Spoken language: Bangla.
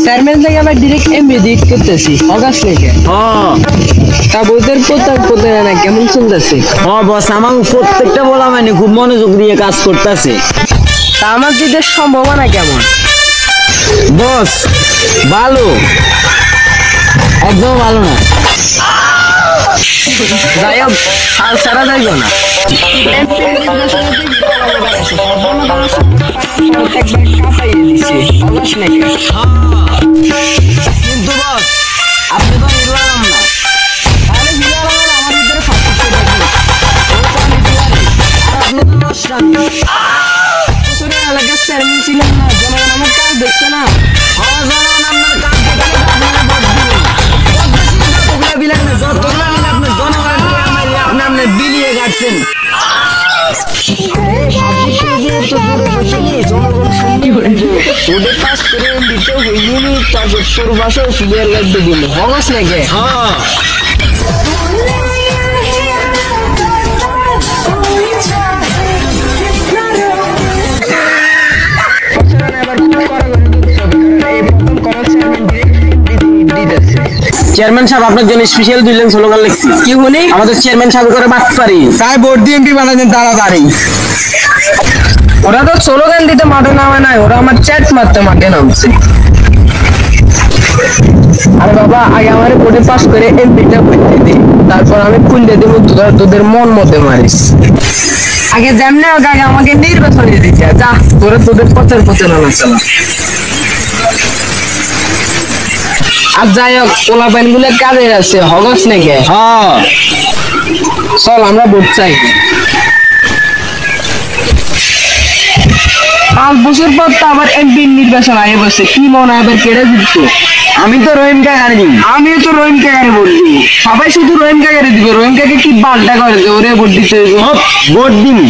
চেয়ারম্যান থেকে আবার ডিরেক্ট এমপি দিক করতেছি অগাস থেকে। তা বইদের প্রতারণা কেমন চলতেছে? বস আমার প্রত্যেকটা বলা মানে খুব মনোযোগ দিয়ে কাজ করতেছে। তা আমার দিদের সম্ভাবনা কেমন? বস ভালো, একদম ভালো না। যাই হোক হাল ছাড়া যাইব না। কিন্তু বস আপনি তো হিরো আলম না। তাহলে হিরো আলমের আমার ভিতরে ফাঁসি করে দিন। আপনি তো নষ্টামি। বছরে এলাকার চেয়ারম্যান ছিলেন না, জনগণ আমার কাজ দেখছে না। জনগণ আপনার কাজ দেখে আপনাকে ভোট দিবে। যতগুলো বিলান না, যতগুলো মিলে আপনি জনগণকে আপনি আপনার বিলিয়ে কাটছেন। ওদের পাস করে দিতে হইনি, তারপর তোর বাসায় ফিলিয়ার লাগবে দিন হগস নাকি? চেয়ারম্যান সাহেব আপনার জন্য স্পেশাল 2 লাইন স্লোগান লিখছি। কি বলি? আমাদের চেয়ারম্যান সাহেব করে বাটপারি, তাই ভোট দিয়ে এমপি বানাতেন তাড়াতাড়ি। ওরা তো স্লোগান দিতে মাঠে নামে নাই, ওরা আমার চ্যাট মারতে মাঠে নামছে। আরে বাবা আগে আমার ভোটে পাস করে এমপিটা করতে দিই, তারপর আমি খুলতে দেবো, তোদের মন মতে মারিস। আগে যেমনি হোক আগে আমাকে নির্বাচনে দিচ্ছে, যা তোরা তোদের পথের পথে নামা চালা। আর যাই হোক পোলাপাইন গুলো কাজের আছে হগস নাকি? চল আমরা ভোট চাই। 5 বছর পর তো আবার এমপি নির্বাচন আগে বসে, কি মনে হয় এবার কেড়ে জিতছে? আমি তো রহিম কাকারে দিব। আমিও তো রহিম কাকারে ভোট দিব। সবাই শুধু রহিম কাকারে দিবে, রহিম কাকে কি বালটা করে যে ওরে ভোট দিতে হইব। ভোট দিবি